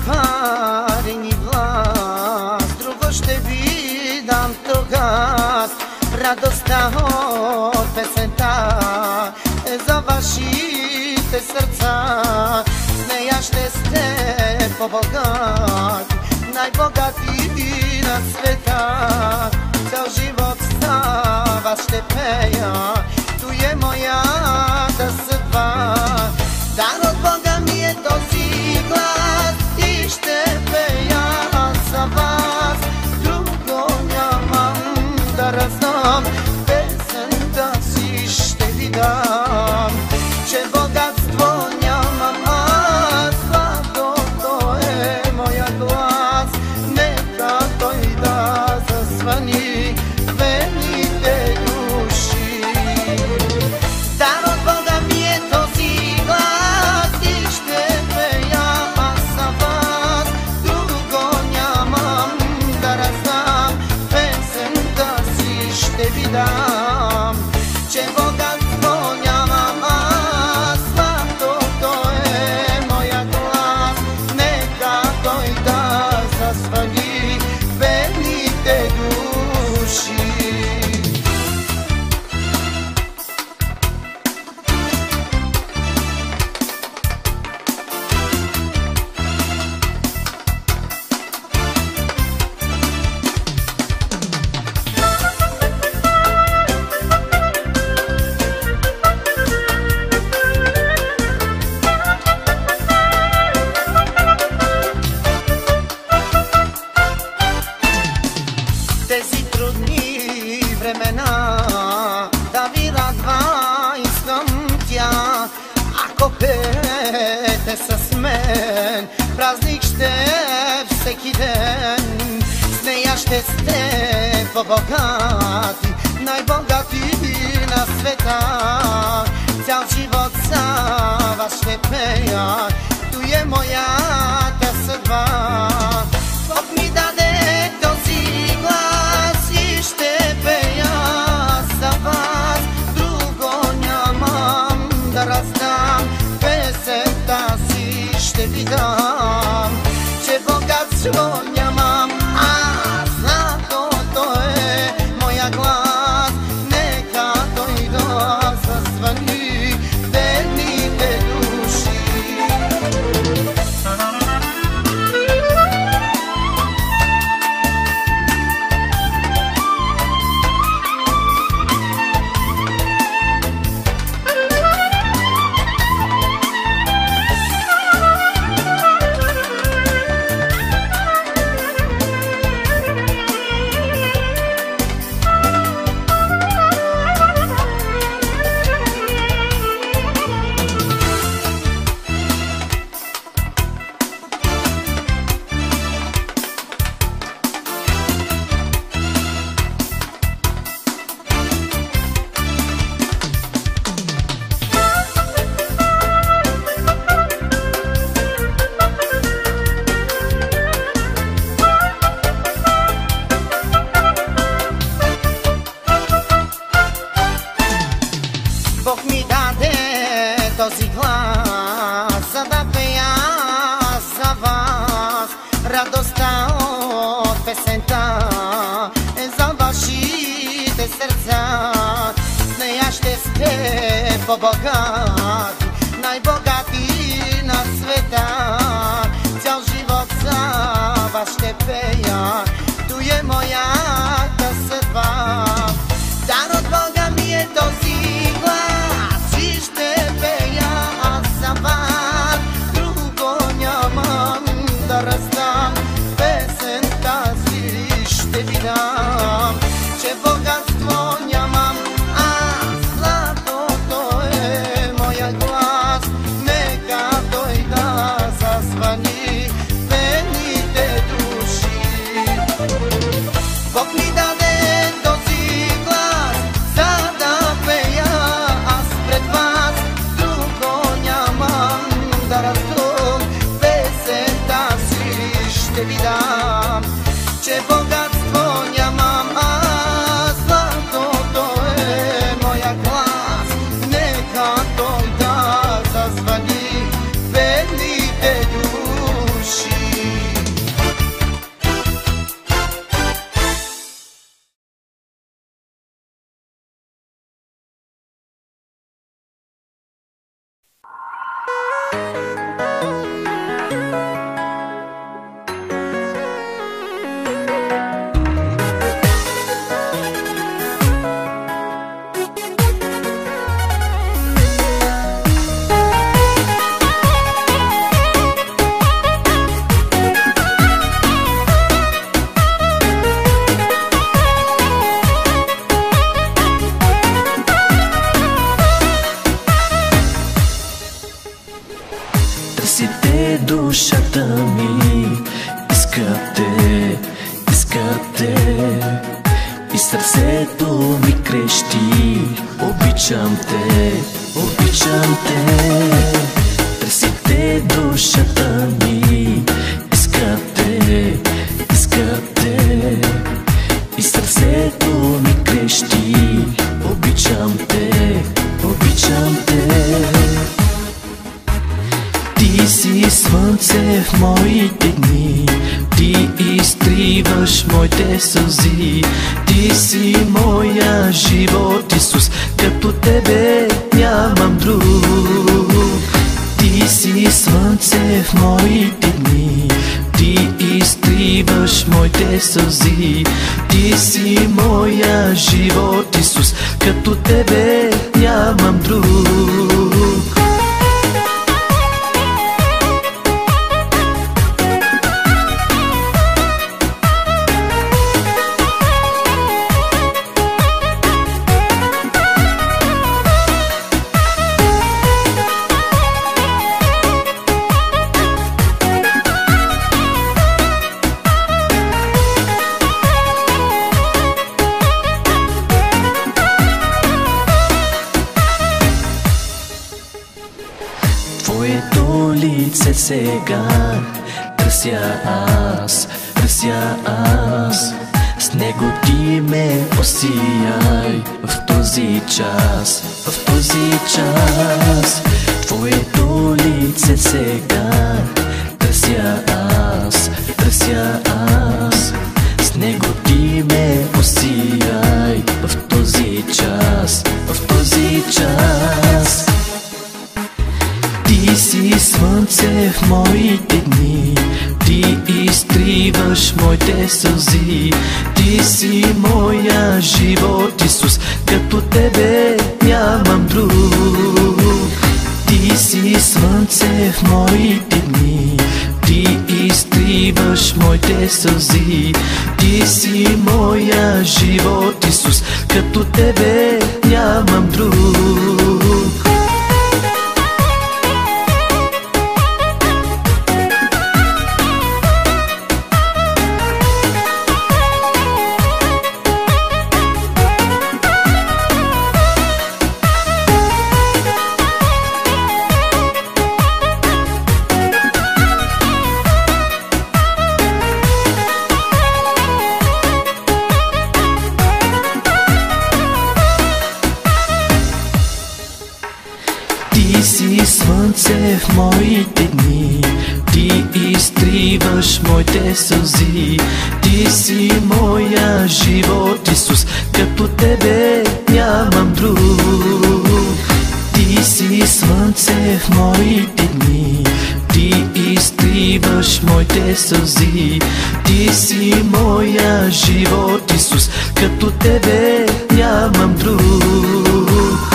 пари ни власт, друго ще ви дам тогас. Радостта от песента е за вашите сърца, с нея ще сте по-богати, най-богати на света. Цял живот за вас ще пея, той е моята съдба. Дар от Бога ми е този глас и ще пея за вас. Друго нямам да раздам, песента си ще ви дам. Че богатство нямам аз, златото е моя глас. Нека той да зазвъни вените души. Дар от Бога ми е този глас и ще пея аз за вас. Друго нямам да раздам, песента си ще ви дам. Че богатство нямам аз, златото е моя глас. Нека той да зазвъни бедните души. Тези трудни времена да ви радва искам тя. Ако пеете с мен, празник ще е всеки ден. С нея ще сте по-богати, най-богати на света. Цял живот за вас ще пея, той е моята съдба. Бог ми даде този глас и ще пея за вас. Друго нямам да раздам, песента си ще ви дам. Че богатство нямам аз, златото е моя глас. Нека той да зазвъни бедните души. Бог ми даде този глас, за да пея за вас. Радостта от песента е за вашите сърца. С нея ще сте по-богати, най-богати на света. Цял живот за вас ще пея, той е моята съдба. Дар от Бога ми е този глас и ще пея аз за вас. Друго нямам да раздам, песента си ще ви дам. Че богатство нямам аз, златото е моя глас. Нека той да зазвъни бедните души. Бог ми даде този глас, за да пея аз пред вас. Друго нямам да раздам, песента си ще ви дам. Че богатство нямам аз, златото е моя глас. Нека той да зазвъни бедните души. Търси те душата ми, иска те, иска те. И сърцето ми крещи, обичам те, обичам те. Търси те душата ми, иска те, иска те. И сърцето ми крещи, обичам те, обичам те. Ти си слънце в моите дни, ти изтриваш моите сълзи. Ти си моя живот, Исус, като тебе нямам друг. Ти си слънце в моите дни, ти изтриваш моите сълзи. Ти си моя живот, Исус, като тебе нямам друг. Твоето лице сега търся аз, търся аз. С него ти ме осияй в този час, в този час. Твоето лице сега търся аз, търся аз. С него ти ме осияй в този час, в този час. Ти си слънце в моите дни, ти изтриваш моите сълзи. Ти си моя живот, Исус, като тебе нямам друг. Ти си слънце в моите дни, ти изтриваш моите сълзи. Ти си моя живот, Исус, като тебе нямам друг. Ти си слънце в моите дни, ти изтриваш моите сълзи. Ти си моя живот, Исус, като тебе нямам друг. Ти си слънце в моите дни, ти изтриваш моите сълзи. Ти си моя живот, Исус, като тебе нямам друг.